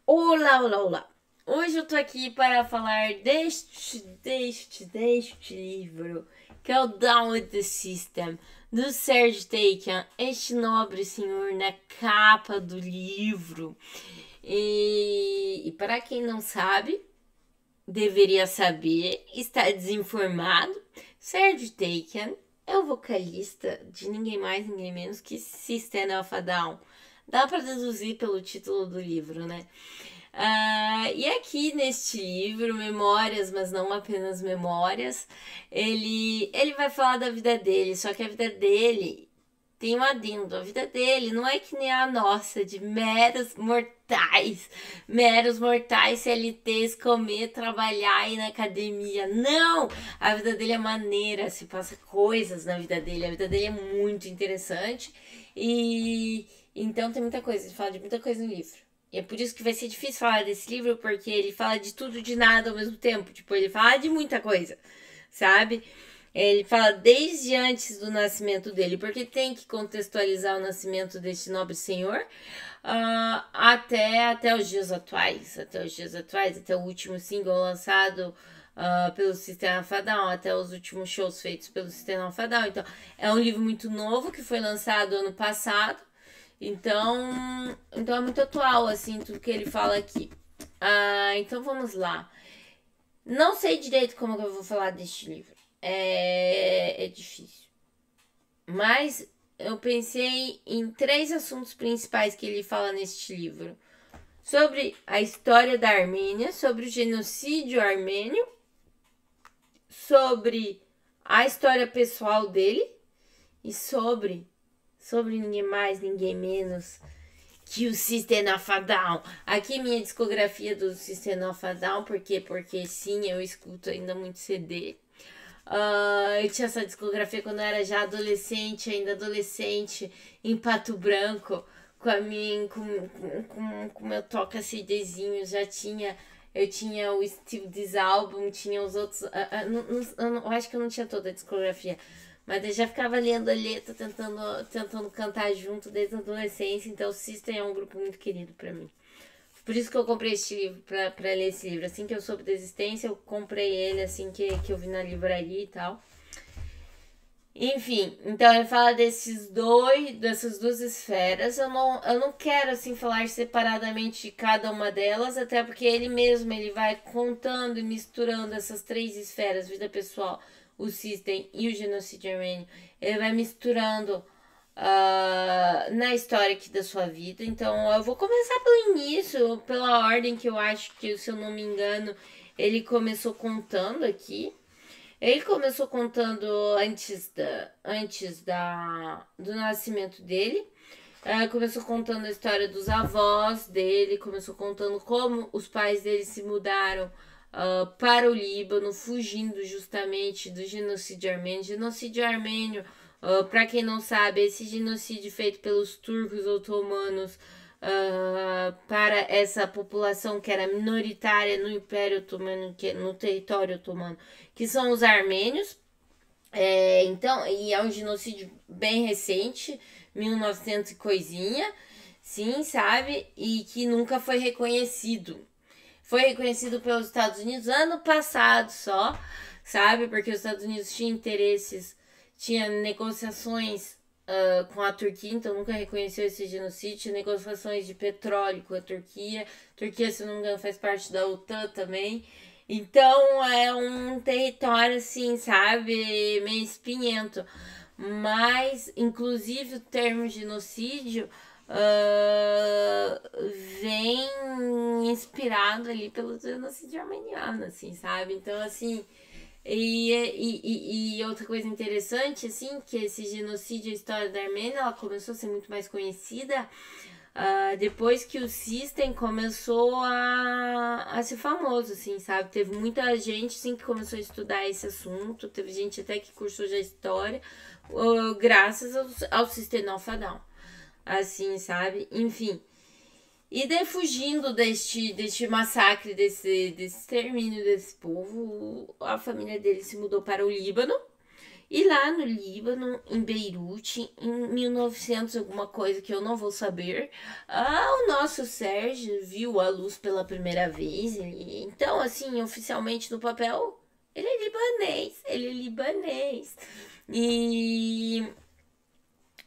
Olá, olá, olá! Hoje eu tô aqui para falar deste livro, que é o Down with the System, do Serge Tankian, este nobre senhor na capa do livro. E para quem não sabe, deveria saber, está desinformado, Serge Tankian é o vocalista de ninguém mais, ninguém menos que System of a Down. Dá para deduzir pelo título do livro, né? E aqui neste livro, Memórias, mas não apenas memórias, ele vai falar da vida dele, só que a vida dele tem um adendo. A vida dele não é que nem a nossa, de meros mortais CLTs, comer, trabalhar e ir na academia. Não! A vida dele é maneira, se passa coisas na vida dele. A vida dele é muito interessante e então tem muita coisa, ele fala de muita coisa no livro. E é por isso que vai ser difícil falar desse livro, porque ele fala de tudo e de nada ao mesmo tempo. Tipo, ele fala de muita coisa, sabe? Ele fala desde antes do nascimento dele, porque tem que contextualizar o nascimento deste nobre senhor até os dias atuais. Até o último single lançado pelo System of a Down, até os últimos shows feitos pelo System of a Down. Então, é um livro muito novo que foi lançado ano passado. Então é muito atual, assim, tudo que ele fala aqui. Então vamos lá. Não sei direito como eu vou falar deste livro. É difícil. Mas eu pensei em 3 assuntos principais que ele fala neste livro. Sobre a história da Armênia, sobre o genocídio armênio, sobre a história pessoal dele e sobre ninguém mais, ninguém menos que o System of a Down. Aqui minha discografia do System of a Down, porque sim, eu escuto ainda muito CD. Eu tinha essa discografia quando eu era já adolescente, em Pato Branco, com meu toca CDzinho, eu tinha o Steve This Album, tinha os outros, eu acho que eu não tinha toda a discografia, mas eu já ficava lendo a letra, tentando cantar junto desde a adolescência. Então o System é um grupo muito querido pra mim. Por isso que eu comprei este livro, pra ler esse livro. Assim que eu soube da existência, eu comprei ele, assim que eu vi na livraria e tal. Enfim, então ele fala dessas 2 esferas. Eu não quero, assim, falar separadamente de cada uma delas, até porque ele vai contando e misturando essas 3 esferas, vida pessoal, o System e o genocídio armênio. Ele vai misturando na história aqui da sua vida. Então eu vou começar pelo início, pela ordem que eu acho que, se eu não me engano, ele começou contando aqui. Ele começou contando do nascimento dele. Começou contando a história dos avós dele, começou contando como os pais dele se mudaram para o Líbano, fugindo justamente do genocídio armênio. Genocídio armênio, para quem não sabe, esse genocídio feito pelos turcos otomanos para essa população que era minoritária no Império Otomano, no território otomano, que são os armênios. Então, e é um genocídio bem recente, 1900 e coisinha, sim, sabe? E que nunca foi reconhecido. Foi reconhecido pelos Estados Unidos ano passado só, sabe? Porque os Estados Unidos tinham interesses, tinha negociações com a Turquia, então nunca reconheceu esse genocídio. Tinha negociações de petróleo com a Turquia. Turquia, se não me engano, faz parte da OTAN também. Então é um território, assim, sabe, meio espinhento. Mas, inclusive, o termo genocídio vem inspirado ali pelo genocídio armeniano, assim, sabe? Então, assim, e outra coisa interessante, assim, que esse genocídio, a história da Armênia, ela começou a ser muito mais conhecida depois que o System começou a ser famoso, assim, sabe? Teve muita gente, assim, que começou a estudar esse assunto, teve gente até que cursou já história, graças ao System of a Down, assim, sabe? Enfim. E daí, fugindo deste massacre, desse extermínio desse povo, a família dele se mudou para o Líbano. E lá no Líbano, em Beirute, em 1900 alguma coisa que eu não vou saber, o nosso Sérgio viu a luz pela primeira vez. Então, assim, oficialmente no papel, ele é libanês, ele é libanês. E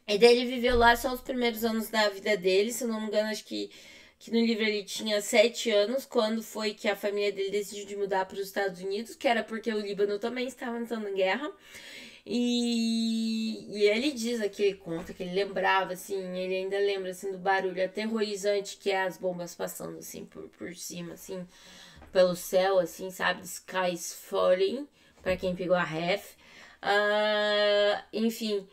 daí ele viveu lá só os primeiros anos da vida dele, se eu não me engano, acho que no livro ele tinha 7 anos, quando foi que a família dele decidiu de mudar para os Estados Unidos, que era porque o Líbano também estava entrando em guerra. E ele diz aqui, ele conta que ele lembrava, assim, ele ainda lembra, assim, do barulho aterrorizante que é as bombas passando, assim, por cima, assim, pelo céu, assim, sabe? Skies falling, para quem pegou a ref. Enfim,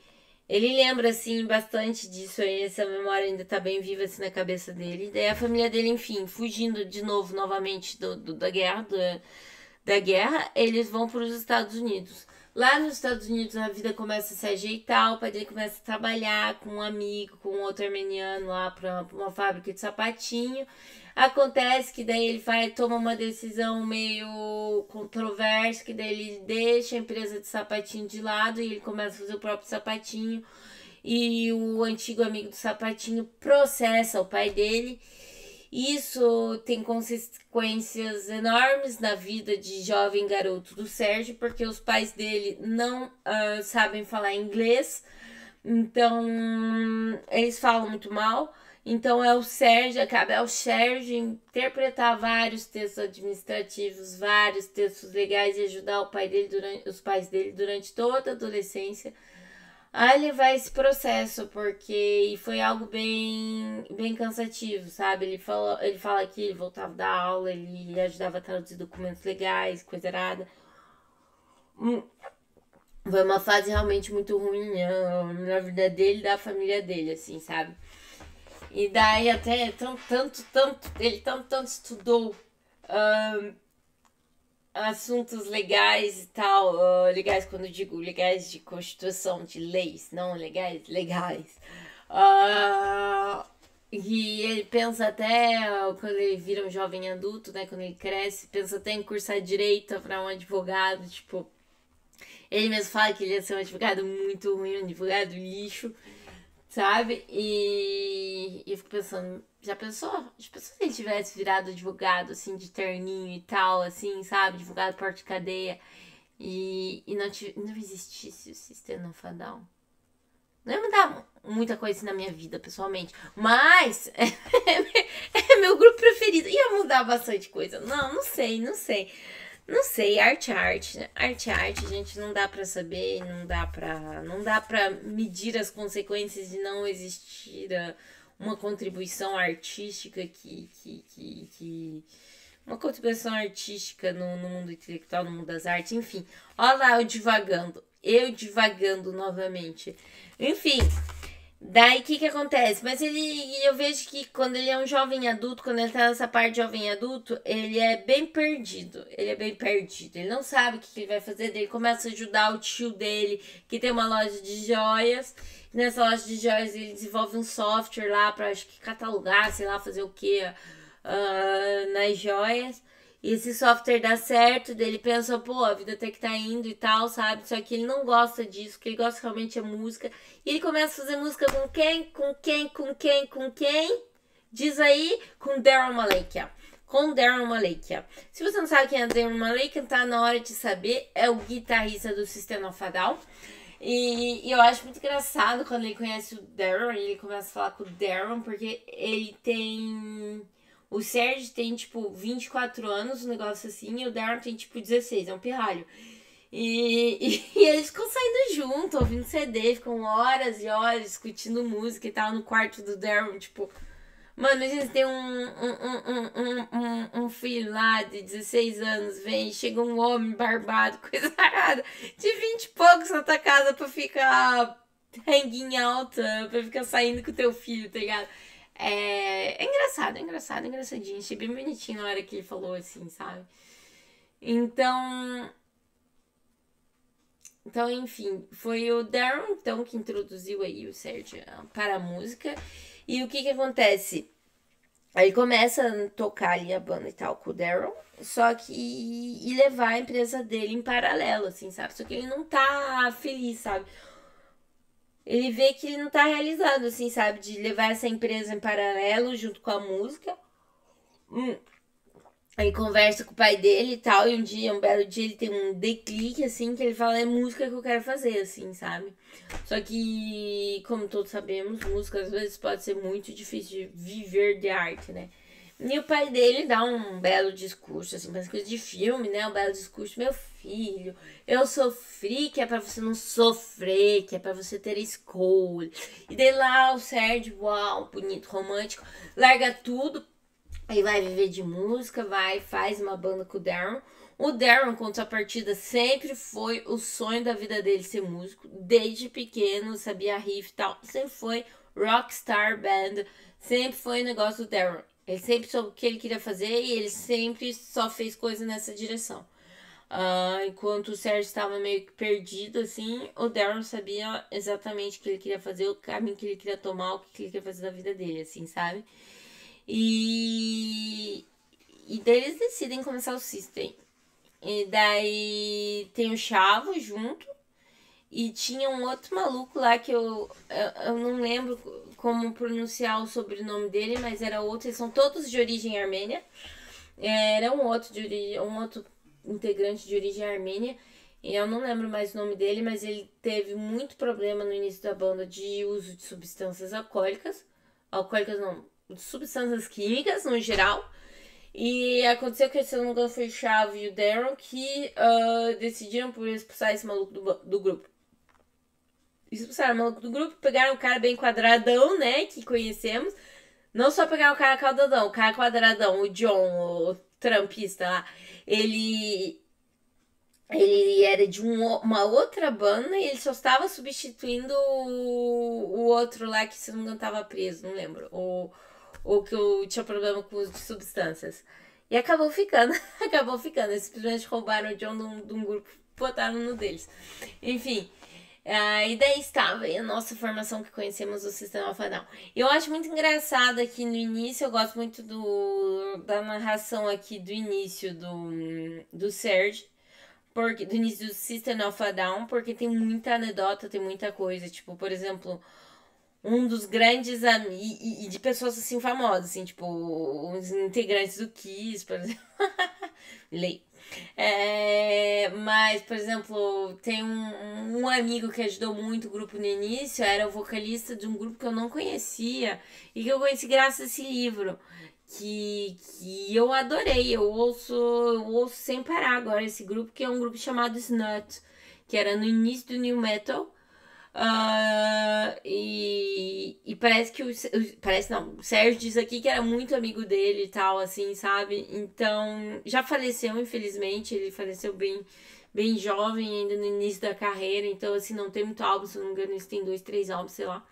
ele lembra, assim, bastante disso aí, essa memória ainda tá bem viva, assim, na cabeça dele. Daí a família dele, enfim, fugindo de novo, novamente, da guerra, eles vão para os Estados Unidos. Lá nos Estados Unidos a vida começa a se ajeitar, o pai dele começa a trabalhar com um amigo, com outro armeniano lá para uma fábrica de sapatinho. Acontece que daí ele toma uma decisão meio controversa, que daí ele deixa a empresa de sapatinho de lado e ele começa a fazer o próprio sapatinho. E o antigo amigo do sapatinho processa o pai dele. Isso tem consequências enormes na vida de jovem garoto do Sérgio, porque os pais dele não sabem falar inglês, então eles falam muito mal. Então cabe ao Sérgio interpretar vários textos administrativos, vários textos legais e ajudar os pais dele durante toda a adolescência a levar esse processo, porque foi algo bem cansativo, sabe? Ele fala que ele voltava da aula, ele ajudava a traduzir documentos legais, coisa errada. Foi uma fase realmente muito ruim na vida dele e da família dele, assim, sabe? E daí até ele tanto estudou assuntos legais e tal, legais quando eu digo legais de constituição, de leis, não legais. E ele pensa até, quando ele vira um jovem adulto, né, quando ele cresce, pensa até em cursar direito para um advogado, tipo, ele mesmo fala que ele ia ser um advogado muito ruim, um advogado lixo, sabe? E eu fico pensando, já pensou se ele tivesse virado advogado, assim, de terninho e tal, assim, sabe? Advogado porta de cadeia e não existisse o sistema fadal. Não ia mudar muita coisa assim na minha vida, pessoalmente. Mas é meu grupo preferido. Ia mudar bastante coisa. Não sei. Não sei, arte é arte, né? Arte é arte, gente, não dá pra saber, não dá pra medir as consequências de não existir uma contribuição artística uma contribuição artística no mundo intelectual, no mundo das artes, enfim. Olha lá eu divagando novamente. Enfim, daí o que acontece? Mas eu vejo que quando ele é um jovem adulto, quando ele tá nessa parte de jovem adulto, ele é bem perdido. Ele não sabe o que ele vai fazer. Daí ele começa a ajudar o tio dele, que tem uma loja de joias. Nessa loja de joias ele desenvolve um software lá pra, acho que, catalogar, sei lá, fazer o que nas joias. E esse software dá certo, daí ele pensa, pô, a vida até que tá indo e tal, sabe? Só que ele não gosta disso, o que ele gosta realmente é música. E ele começa a fazer música com quem? Com quem? Diz aí, com Daron Malakia. Com Daron Malakia. Se você não sabe quem é Daron Malakia, tá na hora de saber. É o guitarrista do System of a Down. E eu acho muito engraçado quando ele conhece o Daron e ele começa a falar com o Daron, porque ele tem... O Sérgio tem, tipo, 24 anos, um negócio assim, e o Daron tem, tipo, 16, é um pirralho. E eles ficam saindo junto, ouvindo CD, ficam horas e horas discutindo música e tal no quarto do Daron, tipo... Mano, imagina, tem um filho lá de 16 anos, vem, chega um homem barbado, coisa arada, de 20 e poucos na tua casa pra ficar hanging out, pra ficar saindo com o teu filho, tá ligado? É engraçadinho. Achei bem bonitinho na hora que ele falou assim, sabe? Então, enfim, foi o Daron, então, que introduziu aí o Sérgio para a música. E o que acontece? Aí começa a tocar ali a banda e tal com o Daryl, só que e levar a empresa dele em paralelo, assim, sabe? Só que ele não tá feliz, sabe? Ele vê que ele não tá realizado, assim, sabe? De levar essa empresa em paralelo junto com a música. Aí conversa com o pai dele e tal, e um belo dia, ele tem um declique, assim, que ele fala, é música que eu quero fazer, assim, sabe? Só que, como todos sabemos, música às vezes pode ser muito difícil de viver de arte, né? E o pai dele dá um belo discurso, assim, mas coisa de filme, né? Um belo discurso, meu filho, eu sofri, que é pra você não sofrer, que é pra você ter escolha. E daí lá o Sérgio, uau, bonito, romântico, larga tudo. Aí vai viver de música, faz uma banda com o Darren. O Darren, contrapartida, sempre foi o sonho da vida dele ser músico. Desde pequeno, sabia riff e tal. Sempre foi rockstar band. Sempre foi o negócio do Darren. Ele sempre soube o que ele queria fazer e ele sempre só fez coisa nessa direção. Enquanto o Sérgio estava meio que perdido, assim, o Darren sabia exatamente o que ele queria fazer, o caminho que ele queria tomar, o que ele queria fazer da vida dele, assim, sabe? E daí eles decidem começar o System. E daí tem o Chavo junto. E tinha um outro maluco lá que eu não lembro como pronunciar o sobrenome dele, mas era outro. Eles são todos de origem armênia. Era um outro integrante de origem armênia. E eu não lembro mais o nome dele, mas ele teve muito problema no início da banda de uso de substâncias alcoólicas. Alcoólicas não, de substâncias químicas no geral. E aconteceu que, se não me engano, foi o Chavo e o Daryl que decidiram por expulsar esse maluco do grupo. Expulsaram o maluco do grupo, pegaram o cara bem quadradão, né, que conhecemos. Não só pegaram o cara quadradão, o John, o trampista lá. Ele era de uma outra banda e ele só estava substituindo o outro lá que, se não me engano, estava preso, não lembro. Ou que eu tinha problema com o uso de substâncias. E acabou ficando. Eles simplesmente roubaram o John de um grupo e botaram no deles. Enfim. E daí estava a nossa formação que conhecemos do Sistema of a Down. Eu acho muito engraçado aqui no início, eu gosto muito da narração aqui do início do Serge. Do início do System of a Down, porque tem muita anedota, tem muita coisa. Tipo, por exemplo, um dos grandes e de pessoas assim famosas, assim, tipo, os integrantes do Kiss, por exemplo. Lei. Mas, por exemplo, tem um amigo que ajudou muito o grupo no início, era o vocalista de um grupo que eu não conhecia e que eu conheci graças a esse livro. Que eu adorei, eu ouço sem parar agora esse grupo, que é um grupo chamado Snut, que era no início do New Metal. E parece que o Sérgio diz aqui que era muito amigo dele e tal, assim, sabe? Então, já faleceu, infelizmente, ele faleceu bem jovem, ainda no início da carreira, então, assim, não tem muito álbum, se não me engano, eles têm 2, 3 álbuns, sei lá.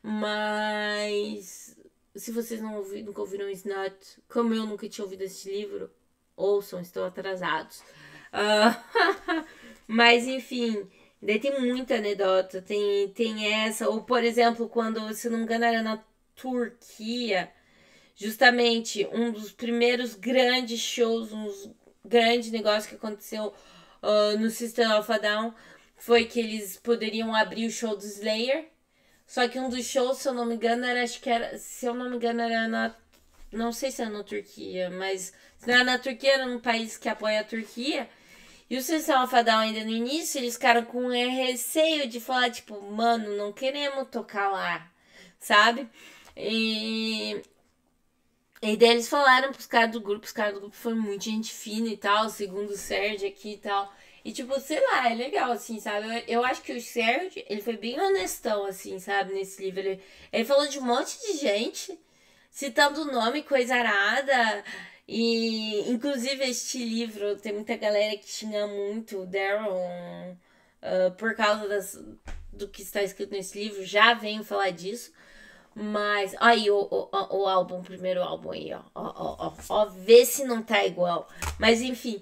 Mas se vocês nunca ouviram Snut, como eu nunca tinha ouvido esse livro, ouçam, estão atrasados. Mas, enfim, daí tem muita anedota, tem essa, ou por exemplo, quando, se não me engano, era na Turquia, justamente um dos primeiros grandes shows, um grande negócio que aconteceu no System of a Down, foi que eles poderiam abrir o show do Slayer. Só que um dos shows, se eu não me engano, era na. Não sei se era na Turquia, mas se não era na Turquia, era num país que apoia a Turquia. E o System of a Down, ainda no início, eles ficaram com receio de falar, tipo, mano, não queremos tocar lá, sabe? E daí eles falaram pros caras do grupo, foi muito gente fina e tal, segundo o Sérgio aqui e tal. E, tipo, sei lá, é legal, assim, sabe? Eu acho que o Sérgio, ele foi bem honestão, assim, sabe? Nesse livro. Ele falou de um monte de gente, citando o nome, coisa arada. E, inclusive, este livro, tem muita galera que xinga muito o Daryl por causa do que está escrito nesse livro. Já venho falar disso. Mas, aí, o álbum, o primeiro álbum aí, ó. Vê se não tá igual. Mas, enfim...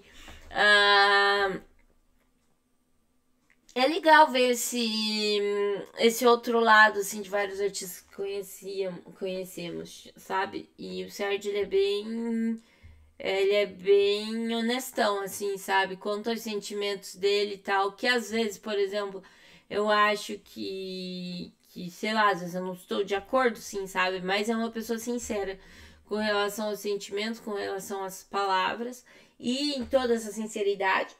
É legal ver esse outro lado, assim, de vários artistas que conhecemos, sabe? E o Sérgio, ele é bem honestão, assim, sabe? Quanto aos sentimentos dele e tal, que às vezes, por exemplo, eu acho que, sei lá, às vezes eu não estou de acordo, sim, sabe? Mas é uma pessoa sincera com relação aos sentimentos, com relação às palavras, e em toda essa sinceridade,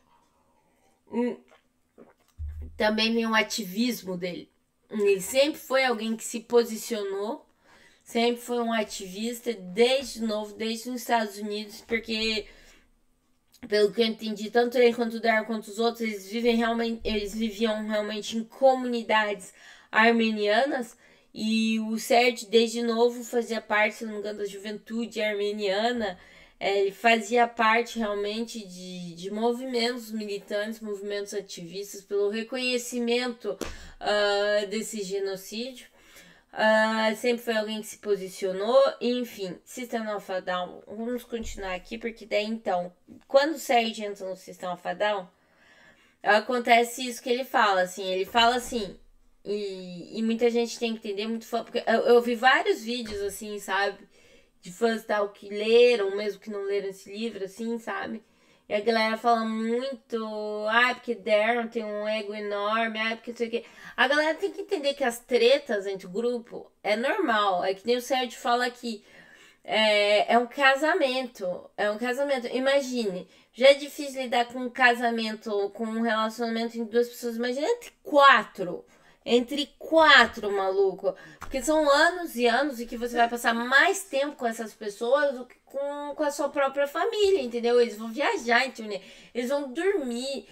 também vem o ativismo dele. Ele sempre foi alguém que se posicionou, sempre foi um ativista, desde novo, desde os Estados Unidos, porque, pelo que eu entendi, tanto ele quanto o Dar quanto os outros, eles viviam realmente em comunidades armenianas, e o Sérgio, desde novo, fazia parte, se não me engano, da juventude armeniana. Ele fazia parte realmente de movimentos militantes, movimentos ativistas, pelo reconhecimento desse genocídio. Sempre foi alguém que se posicionou. Enfim, System of a Down. Vamos continuar aqui, porque daí então, quando o Sérgio entra no System of a Down, acontece isso que ele fala, assim. Ele fala assim, e muita gente tem que entender, muito fã, porque eu vi vários vídeos, assim, sabe? De fãs tal que leram, mesmo que não leram esse livro, assim, sabe? E a galera fala muito, porque Darren tem um ego enorme, porque não sei o quê. A galera tem que entender que as tretas entre o grupo é normal. É que nem o Sérgio fala aqui. É um casamento. É um casamento. Imagine, já é difícil lidar com um casamento, com um relacionamento entre duas pessoas. Imagina entre quatro. Entre quatro, maluco. Porque são anos e anos e que você vai passar mais tempo com essas pessoas do que com a sua própria família, entendeu? Eles vão viajar, entendeu? Eles vão dormir,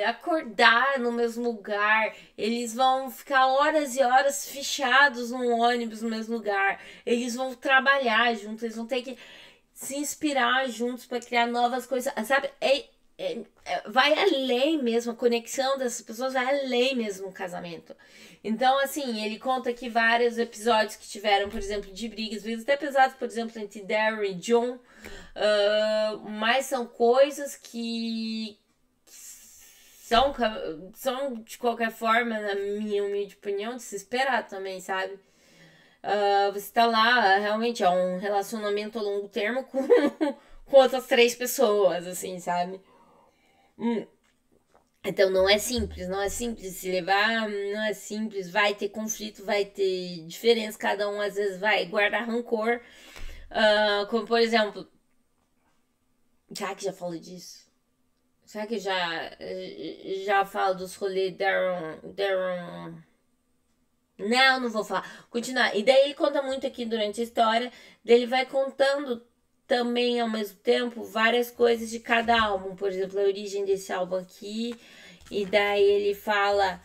acordar no mesmo lugar, eles vão ficar horas e horas fechados num ônibus no mesmo lugar, eles vão trabalhar juntos, eles vão ter que se inspirar juntos para criar novas coisas, sabe? Vai além mesmo, a conexão dessas pessoas vai além mesmo do casamento. Então, assim, ele conta aqui vários episódios que tiveram, por exemplo, de brigas até pesadas, por exemplo, entre Darren e John, mas são coisas que são de qualquer forma, na minha humilde opinião, de se esperar também, sabe? Você tá lá, realmente é um relacionamento a longo termo com outras 3 pessoas, assim, sabe? Então não é simples se levar, não é simples, vai ter conflito, vai ter diferença, cada um às vezes vai guardar rancor. Como por exemplo, será que já falou disso? Será que já falo dos rolês Darren? Não vou falar. Continuar. E daí ele conta muito aqui durante a história, ele vai contando também ao mesmo tempo várias coisas de cada álbum, por exemplo, a origem desse álbum aqui, e daí ele fala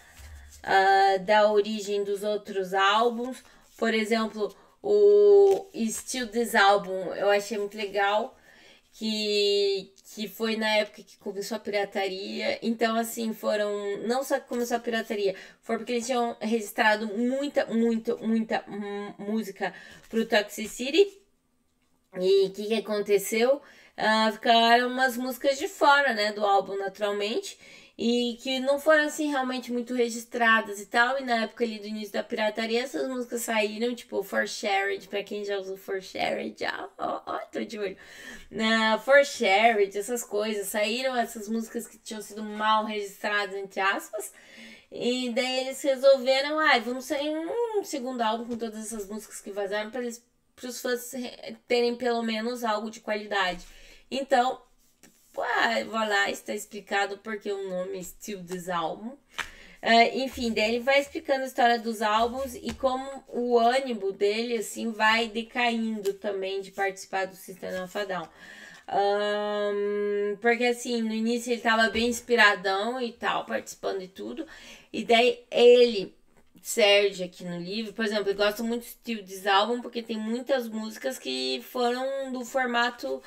da origem dos outros álbuns, por exemplo, o Still This Album eu achei muito legal, que foi na época que começou a pirataria. Então, assim, não só que começou a pirataria, foi porque eles tinham registrado muita música pro Toxicity. E o que aconteceu? Ficaram umas músicas de fora, né, do álbum, naturalmente, e que não foram, assim, realmente muito registradas e tal. E na época ali do início da pirataria, essas músicas saíram, tipo, For Shared, pra quem já usou For Shared, tô de olho. For Shared, essas coisas, saíram essas músicas que tinham sido mal registradas, entre aspas. E daí eles resolveram, vamos sair um segundo álbum com todas essas músicas que vazaram para os fãs terem pelo menos algo de qualidade. Então, vai lá, está explicado porque o nome Still This Album. Enfim, daí ele vai explicando a história dos álbuns e como o ânimo dele, assim, vai decaindo também de participar do System of a Down. Porque assim, no início ele tava bem inspiradão e tal, participando de tudo. E daí ele, Sérgio, aqui no livro, por exemplo, eu gosto muito do Still This Album porque tem muitas músicas que foram do formato,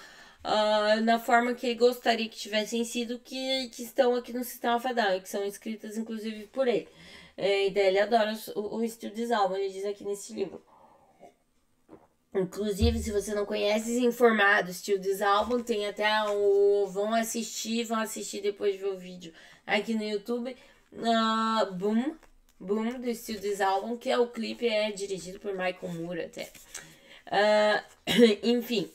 na forma que ele gostaria que tivessem sido, que estão aqui no System of a Down, e que são escritas inclusive por ele. E daí ele adora o Still This Album, ele diz aqui nesse livro. Inclusive, se você não conhece Informado, Still This Album, tem até vão assistir depois de ver o vídeo aqui no YouTube. Boom, Boom, do estilo desse álbum, que é o clipe é dirigido por Michael Moore até. Enfim.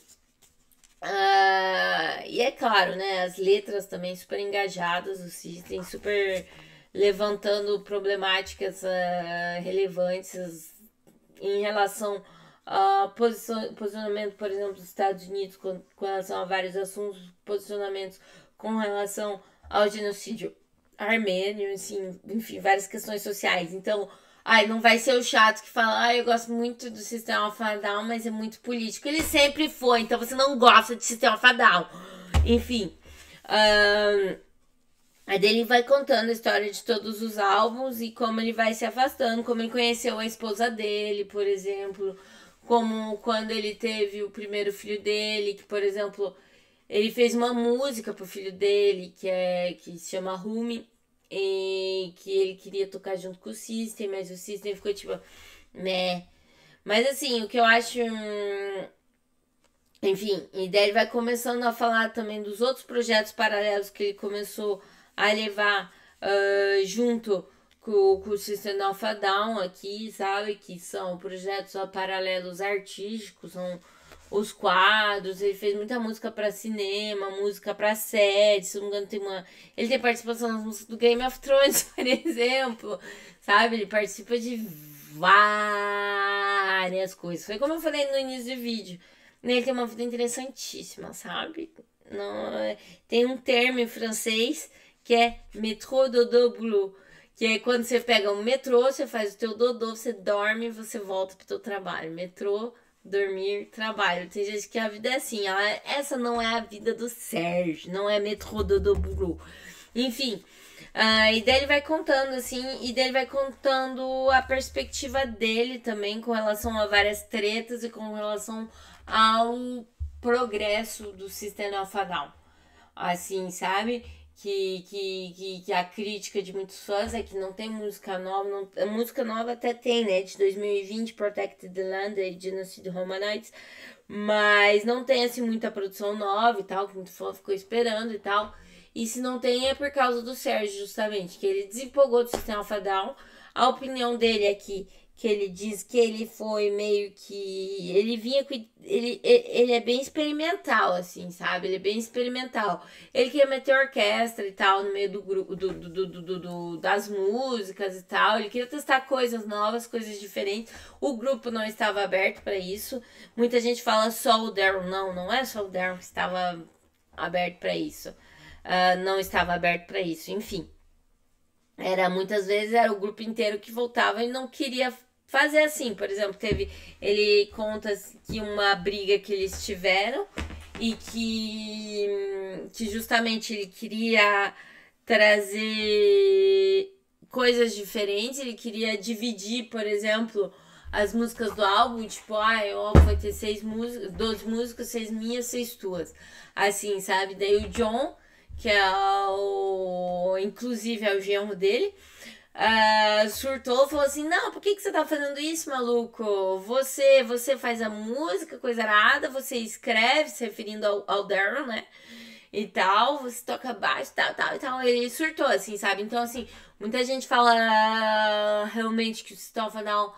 E é claro, né? As letras também super engajadas, o System super levantando problemáticas relevantes em relação ao posicionamento, por exemplo, dos Estados Unidos com relação a vários assuntos, posicionamentos com relação ao genocídio armênio, assim, enfim, várias questões sociais. Então, não vai ser o chato que fala, eu gosto muito do System of a Down, mas é muito político. Ele sempre foi, então você não gosta de System of a Down. Enfim. Aí ele vai contando a história de todos os álbuns e como ele vai se afastando, como ele conheceu a esposa dele, por exemplo, como quando ele teve o primeiro filho dele, que, por exemplo, ele fez uma música pro filho dele, que se chama Rumi, e que ele queria tocar junto com o System, mas o System ficou tipo, né. Mas assim, o que eu acho... Enfim, e daí ele vai começando a falar também dos outros projetos paralelos que ele começou a levar junto com o System of a Down aqui, sabe? Que são projetos paralelos artísticos, são os quadros. Ele fez muita música para cinema, música para série, se não me engano tem ele tem participação nas músicas do Game of Thrones, por exemplo, sabe? Ele participa de várias coisas. Foi como eu falei no início do vídeo. Ele tem uma vida interessantíssima, sabe? Não, tem um termo em francês que é métro, dodo, boulot. Que é quando você pega um metrô, você faz o teu dodô, você dorme e você volta pro teu trabalho. Metrô, dormir, trabalho. Tem gente que a vida é assim. Essa não é a vida do Sérgio. Não é metrô, dodô, boulot. Enfim... e daí ele vai contando, assim, e daí ele vai contando a perspectiva dele também com relação a várias tretas e com relação ao progresso do System of a Down. Assim, sabe? Que a crítica de muitos fãs é que não tem música nova. A música nova até tem, né? De 2020, Protect the Land e Genocide Romanites. Mas não tem, assim, muita produção nova e tal, que muito fã ficou esperando e tal. E se não tem é por causa do Sérgio, justamente, que ele desempolgou do System of a Down. A opinião dele aqui, que ele diz que ele foi meio que... Ele vinha com... Ele é bem experimental, assim, sabe? Ele é bem experimental. Ele queria meter orquestra e tal no meio do grupo, das músicas e tal. Ele queria testar coisas novas, coisas diferentes. O grupo não estava aberto para isso. Muita gente fala só o Daryl. Não é só o Daryl que estava aberto para isso. Não estava aberto para isso, enfim. Muitas vezes era o grupo inteiro que voltava e não queria fazer assim. Por exemplo, ele conta que uma briga que eles tiveram e que justamente ele queria trazer coisas diferentes, ele queria dividir, por exemplo, as músicas do álbum, tipo, o álbum vai ter 12 músicas, 6 minhas, 6 tuas. Assim, sabe? Daí o John, que inclusive é o genro dele, surtou, falou assim, não, por que você tá fazendo isso, maluco? Você faz a música, coisa arada, você escreve, se referindo ao Daryl, né? E tal, você toca baixo, tal. Ele surtou, assim, sabe? Então, assim, muita gente fala realmente que o System of a Down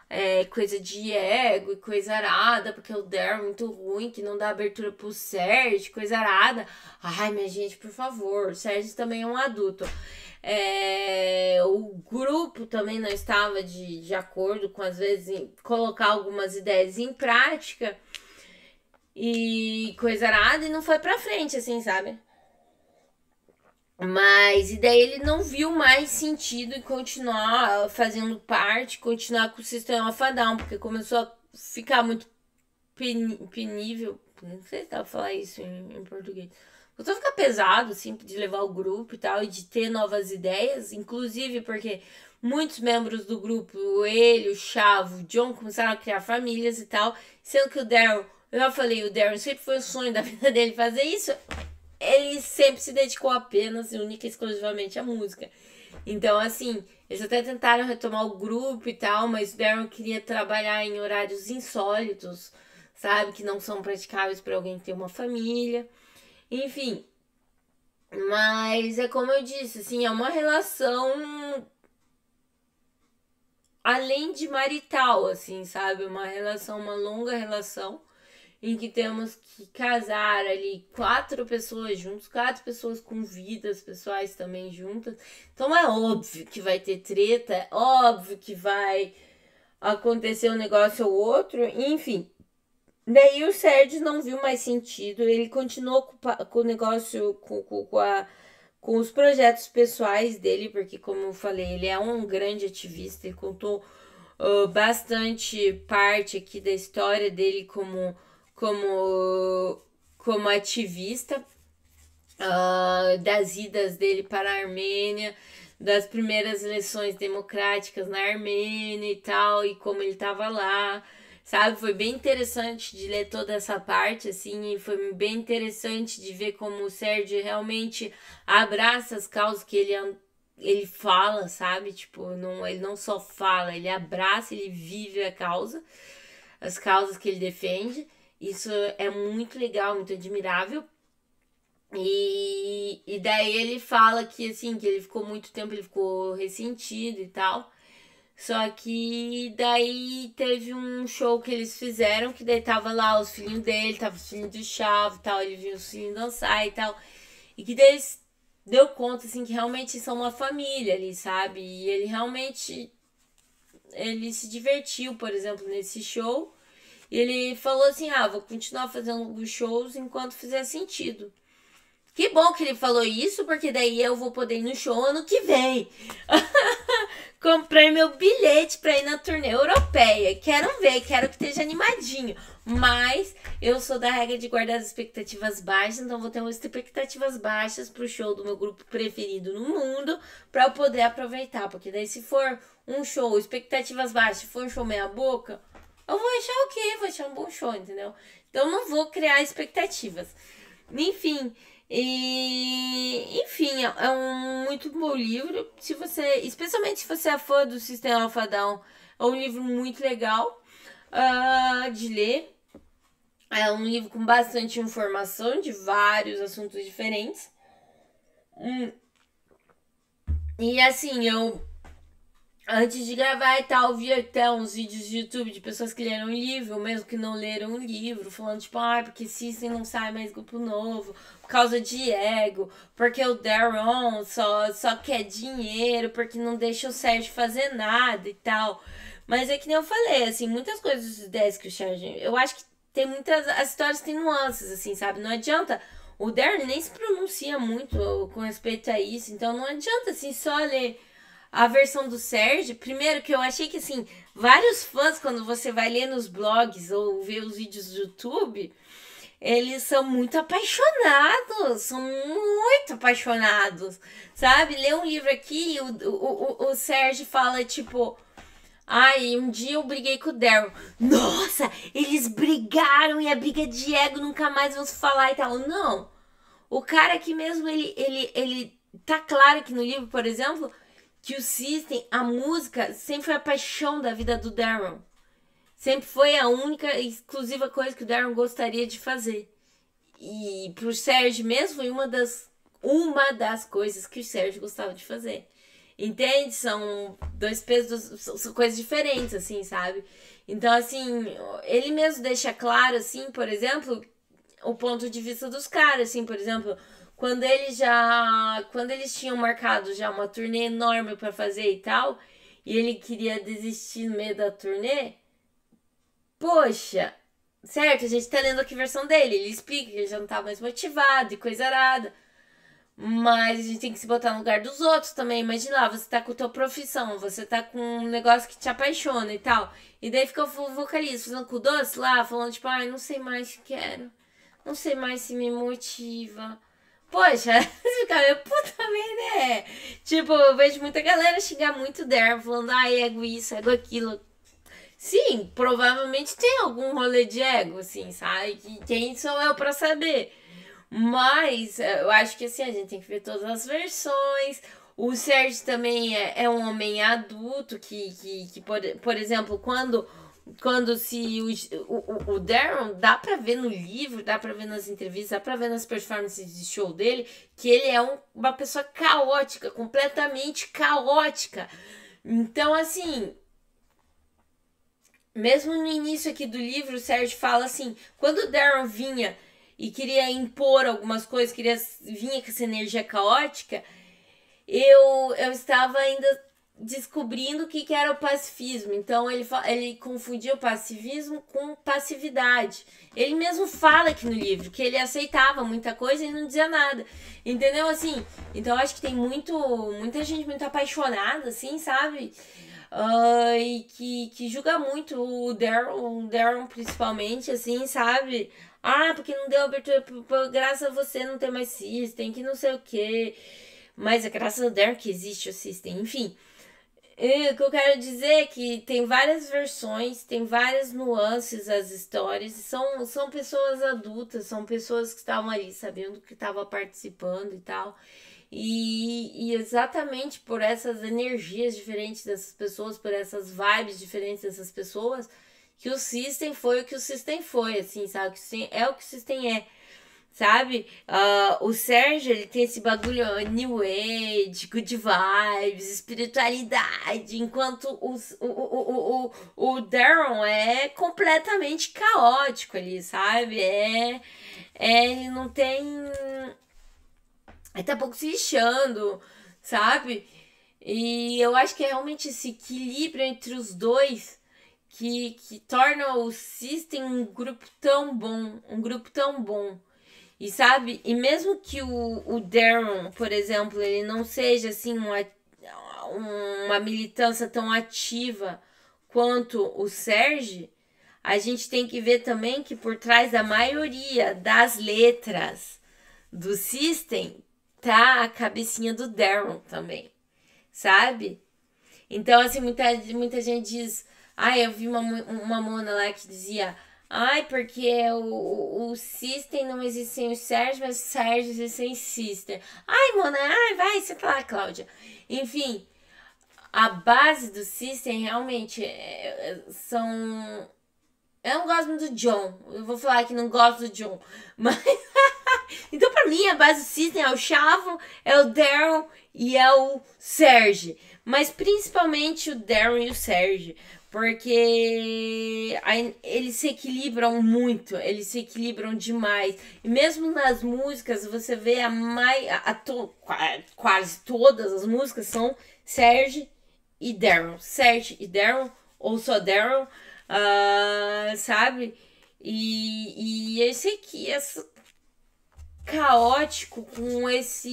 é coisa de ego e coisa arada, porque o Daryl é muito ruim, que não dá abertura pro Sérgio, coisa arada. Ai, minha gente, por favor, o Sérgio também é um adulto. O grupo também não estava de acordo com, às vezes, colocar algumas ideias em prática e coisa arada, e não foi pra frente, assim, sabe? Mas, e daí ele não viu mais sentido em continuar fazendo parte, continuar com o System of a Down, porque começou a ficar muito penível. Não sei se dá pra falar isso em português. Começou a ficar pesado, assim, de levar o grupo e tal, e de ter novas ideias, inclusive porque muitos membros do grupo, ele, o Chavo, o John, começaram a criar famílias e tal, sendo que o Daryl, eu já falei, o Daryl sempre foi o sonho da vida dele fazer isso. Ele sempre se dedicou apenas e única e exclusivamente à música. Então, assim, eles até tentaram retomar o grupo e tal, mas o Daryl queria trabalhar em horários insólitos, sabe? Que não são praticáveis para alguém ter uma família. Enfim. Mas é como eu disse, assim, é uma relação além de marital, assim, sabe? Uma relação, uma longa relação em que temos que casar ali 4 pessoas juntos, 4 pessoas com vidas pessoais também juntas. Então é óbvio que vai ter treta, é óbvio que vai acontecer um negócio ou outro, enfim. Daí o Sérgio não viu mais sentido, ele continuou com o negócio, com os projetos pessoais dele, porque, como eu falei, ele é um grande ativista, ele contou bastante parte aqui da história dele como, como ativista, das idas dele para a Armênia, das primeiras eleições democráticas na Armênia e tal, e como ele estava lá, sabe? Foi bem interessante de ler toda essa parte, assim, e foi bem interessante de ver como o Sérgio realmente abraça as causas que ele fala, sabe? Tipo, não, ele não só fala, ele abraça, ele vive a causa, as causas que ele defende. Isso é muito legal, muito admirável. E daí ele fala que assim, que ele ficou muito tempo, ele ficou ressentido e tal. Só que daí teve um show que eles fizeram, que daí tava lá os filhinhos dele, tava os filhinhos do Chave e tal, ele viu os filhinhos dançar e tal. E que daí eles deu conta, assim, que realmente são uma família ali, sabe? E ele realmente, ele se divertiu, por exemplo, nesse show. E ele falou assim, vou continuar fazendo os shows enquanto fizer sentido. Que bom que ele falou isso, porque daí eu vou poder ir no show ano que vem. Comprei meu bilhete pra ir na turnê europeia. Quero ver, quero que esteja animadinho. Mas eu sou da regra de guardar as expectativas baixas, então vou ter umas expectativas baixas pro show do meu grupo preferido no mundo, pra eu poder aproveitar. Porque daí se for um show, expectativas baixas, se for um show meia boca, eu vou achar o quê? Vou achar um bom show, entendeu? Então não vou criar expectativas. Enfim, enfim, é um muito bom livro. Se você, especialmente se você é fã do System of a Down, é um livro muito legal de ler. É um livro com bastante informação de vários assuntos diferentes. E assim, eu antes de gravar e tal, vi até uns vídeos de YouTube de pessoas que leram o livro, mesmo que não leram o livro, falando tipo, porque System não sai mais grupo novo, por causa de ego, porque o Darren só quer dinheiro, porque não deixa o Sérgio fazer nada e tal. Mas é que nem eu falei, assim, muitas coisas dos ideias que o Sérgio... Eu acho que tem muitas... As histórias têm nuances, assim, sabe? Não adianta... O Darren nem se pronuncia muito com respeito a isso, então não adianta, assim, só ler a versão do Sérgio. Primeiro que eu achei que, assim, vários fãs, quando você vai ler nos blogs ou ver os vídeos do YouTube, eles são muito apaixonados, sabe? Lê um livro aqui e o Sérgio fala, tipo... um dia eu briguei com o Daryl. Nossa, eles brigaram e a briga de ego nunca mais vamos falar e tal. Não. O cara aqui mesmo, ele tá claro que no livro, por exemplo, que o System, a música, sempre foi a paixão da vida do Darren. Sempre foi a única e exclusiva coisa que o Darren gostaria de fazer. E pro Sérgio mesmo foi uma das coisas que o Sérgio gostava de fazer. Entende? São dois pesos, são coisas diferentes, assim, sabe? Então, assim, ele mesmo deixa claro, assim, por exemplo, o ponto de vista dos caras, assim, por exemplo, quando eles tinham marcado já uma turnê enorme pra fazer e tal, e ele queria desistir no meio da turnê, poxa, certo, a gente tá lendo aqui a versão dele, ele explica que ele já não tá mais motivado e coisa arada. Mas a gente tem que se botar no lugar dos outros também. Imagina lá, você tá com a tua profissão, você tá com um negócio que te apaixona e tal. E daí fica o vocalista fazendo com o doce lá, falando tipo, não sei mais se quero. Não sei mais se me motiva. Poxa, você fica meio puta também, né? Tipo, eu vejo muita galera xingar muito dela, falando, ego isso, ego aquilo. Sim, provavelmente tem algum rolê de ego, assim, sabe? Quem sou eu pra saber? Mas eu acho que assim, a gente tem que ver todas as versões. O Sérgio também é um homem adulto que por exemplo, quando quando se o Darren, dá pra ver no livro, dá pra ver nas entrevistas, dá pra ver nas performances de show dele, que ele é uma pessoa caótica, completamente caótica. Então, assim, mesmo no início aqui do livro, o Sérgio fala assim, quando o Darren vinha e queria impor algumas coisas, vinha com essa energia caótica, eu estava ainda descobrindo o que era o pacifismo. Então ele confundia o pacifismo com passividade. Ele mesmo fala aqui no livro que ele aceitava muita coisa e não dizia nada. Entendeu? Assim, então acho que tem muita gente muito apaixonada, assim, sabe? E que julga muito o Darren principalmente, assim, sabe? Ah, porque não deu abertura, graças a você não tem mais System, que não sei o quê. Mas é graças ao Darren que existe o System, enfim. O que eu quero dizer é que tem várias versões, tem várias nuances as histórias, são pessoas adultas, são pessoas que estavam ali sabendo que estavam participando e tal. E exatamente por essas energias diferentes dessas pessoas, por essas vibes diferentes dessas pessoas, que o System foi o que o System foi, assim, sabe? É o que o System é. Sabe? O Sérgio, ele tem esse bagulho New Age, good vibes, espiritualidade, enquanto o Darren é completamente caótico ali, sabe? Ele não tem... Ele tá pouco se lixando, sabe? E eu acho que é realmente esse equilíbrio entre os dois que torna o System um grupo tão bom. E sabe, e mesmo que o Darren, por exemplo, ele não seja assim uma militância tão ativa quanto o Sérgio, a gente tem que ver também que por trás da maioria das letras do System tá a cabecinha do Darren também, sabe? Então, assim, muita gente diz... eu vi uma mona lá que dizia... porque o System não existe sem o Sérgio, mas o Sérgio existe sem System. Mona, vai, senta lá, Cláudia. Enfim, a base do System realmente são... Eu não gosto muito do John. Eu vou falar que não gosto do John. Mas... então, pra mim, a base do System é o Chavo, é o Darren e é o Sérgio. Mas principalmente o Darren e o Sérgio. Porque eles se equilibram muito, eles se equilibram demais. E mesmo nas músicas, você vê quase todas as músicas são Sérgio e Darren. Sérgio e Darren, ou só Darren, sabe? E esse aqui, caótico, com essa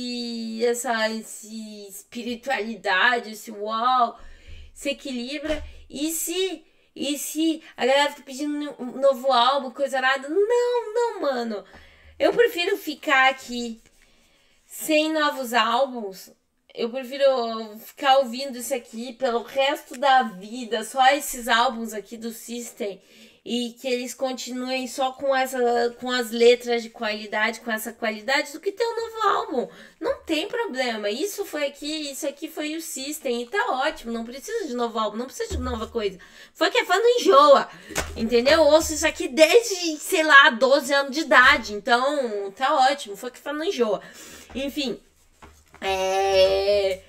espiritualidade, esse uau, se equilibra. E se a galera tá pedindo um novo álbum, coisa nada? Não, mano. Eu prefiro ficar aqui sem novos álbuns. Eu prefiro ficar ouvindo isso aqui pelo resto da vida. Só esses álbuns aqui do System. E que eles continuem só com as letras de qualidade, com essa qualidade, do que ter um novo álbum. Não tem problema. Isso aqui foi o System e tá ótimo. Não precisa de novo álbum, não precisa de nova coisa. Foi que é fã não enjoa, entendeu? Eu ouço isso aqui desde, 12 anos de idade. Então, tá ótimo. Foi que fã não enjoa. Enfim, é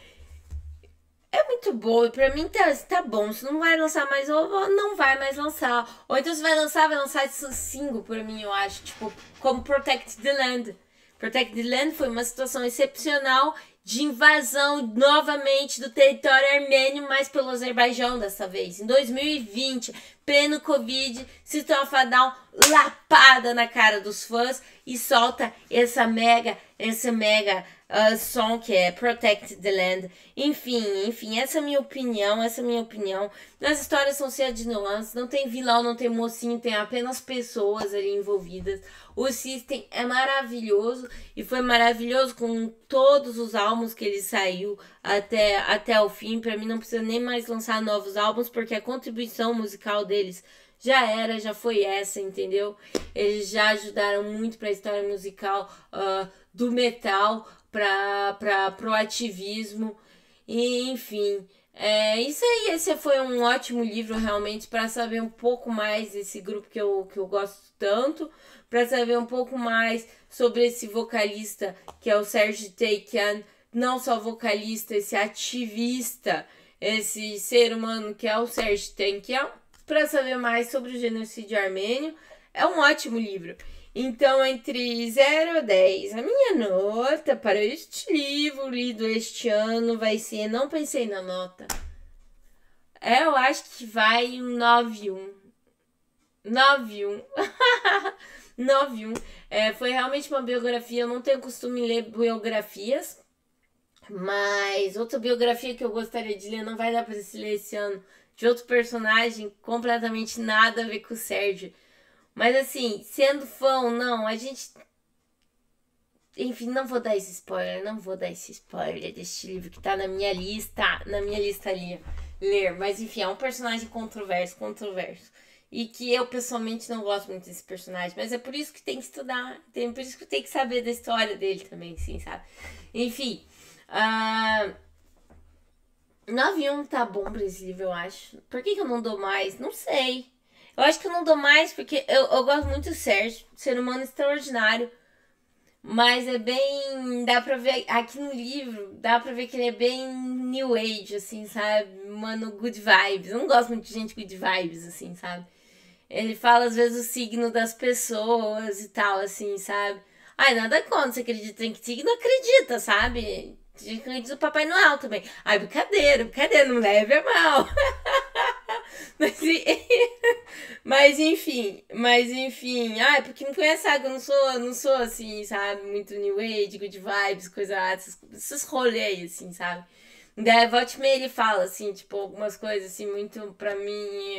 muito bom, e pra mim tá bom. Se não vai lançar mais, não vai mais lançar. Ou então se vai lançar esse single pra mim, eu acho. Tipo, como Protect the Land. Protect the Land foi uma situação excepcional de invasão novamente do território armênio, mas pelo Azerbaijão dessa vez. Em 2020, pleno Covid, System of a Down lapada na cara dos fãs e solta essa mega som que é Protect the Land. Enfim, essa é a minha opinião. As histórias são cheias de nuances, não tem vilão, não tem mocinho, tem apenas pessoas ali envolvidas. O System é maravilhoso e foi maravilhoso com todos os álbuns que ele saiu até o fim. Pra mim não precisa nem mais lançar novos álbuns, porque a contribuição musical deles já foi essa, entendeu? Eles já ajudaram muito pra história musical do metal, pro ativismo, e, enfim, É isso aí, esse foi um ótimo livro realmente para saber um pouco mais desse grupo que eu gosto tanto, para saber um pouco mais sobre esse vocalista que é o Serj Tankian, não só vocalista, esse ativista, esse ser humano que é o Serj Tankian, para saber mais sobre o genocídio armênio. É um ótimo livro. Então, entre 0 a 10, a minha nota para este livro lido este ano vai ser... Não pensei na nota. Eu acho que vai um 9,1. 9,1. 9,1. Foi realmente uma biografia. Eu não tenho costume de ler biografias. Mas outra biografia que eu gostaria de ler, não vai dar para se ler esse ano, de outro personagem completamente nada a ver com o Sérgio. Mas assim, sendo fã ou não, a gente... Enfim, não vou dar esse spoiler deste livro que tá na minha lista ali, ler. Mas enfim, é um personagem controverso. E que eu pessoalmente não gosto muito desse personagem. Mas é por isso que tem que estudar, por isso que tem que saber da história dele também, sim, sabe? Enfim, 9,1 tá bom pra esse livro, eu acho. Por que eu não dou mais? Não sei. Eu acho que eu não dou mais porque eu gosto muito do Sérgio, ser humano extraordinário. Mas é bem... Dá pra ver... Aqui no livro, dá pra ver que ele é bem new age, assim, sabe? Mano, good vibes. Eu não gosto muito de gente good vibes, assim, sabe? Ele fala, às vezes, o signo das pessoas e tal, assim, sabe? Ai, nada contra. Você acredita em que signo? Acredita, sabe? Acredita no Papai Noel também. Ai, brincadeira, não leve a mal. Mas, mas enfim, porque não conhece água, eu não sou assim, sabe, muito new age, good vibes, esses rolês, assim, sabe. Daí, volta e meia ele fala, assim, tipo, algumas coisas, assim, muito, pra mim,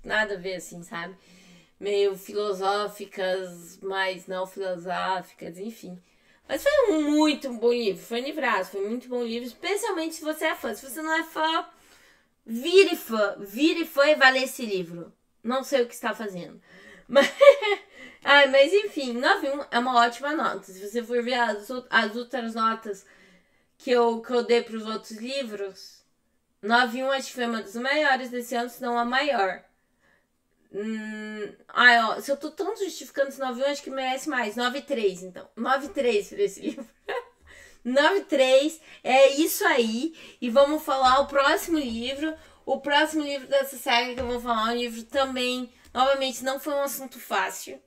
nada a ver, assim, sabe, meio filosóficas, mas não filosóficas, enfim. Mas foi um muito bom livro, foi um livraço, foi muito bom livro, especialmente se você é fã. Se você não é fã, vire fã e vá ler esse livro. Não sei o que está fazendo. Mas enfim, 9,1 é uma ótima nota. Se você for ver as outras notas que eu dei para os outros livros, 9,1 acho que foi uma das maiores desse ano, se não a maior. Se eu tô tanto justificando esse 9,1, acho que merece mais. 9,3, então. 9,3 para esse livro. 9,3, é isso aí. E vamos falar o próximo livro. O próximo livro dessa saga que eu vou falar é um livro também, novamente, não foi um assunto fácil.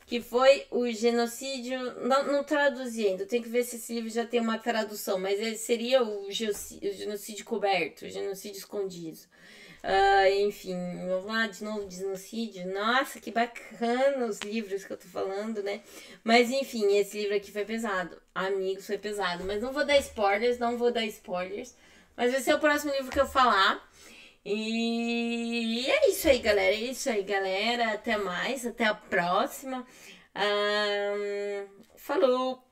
Que foi o genocídio... Não traduzi ainda, eu tenho que ver se esse livro já tem uma tradução. Mas ele seria o genocídio coberto, o genocídio escondido. Enfim, vamos lá de novo, genocídio. Nossa, que bacana os livros que eu tô falando, né? Mas enfim, esse livro aqui foi pesado. Amigos, foi pesado. Mas não vou dar spoilers. Mas vai ser o próximo livro que eu falar. E é isso aí, galera. Até mais, até a próxima. Falou!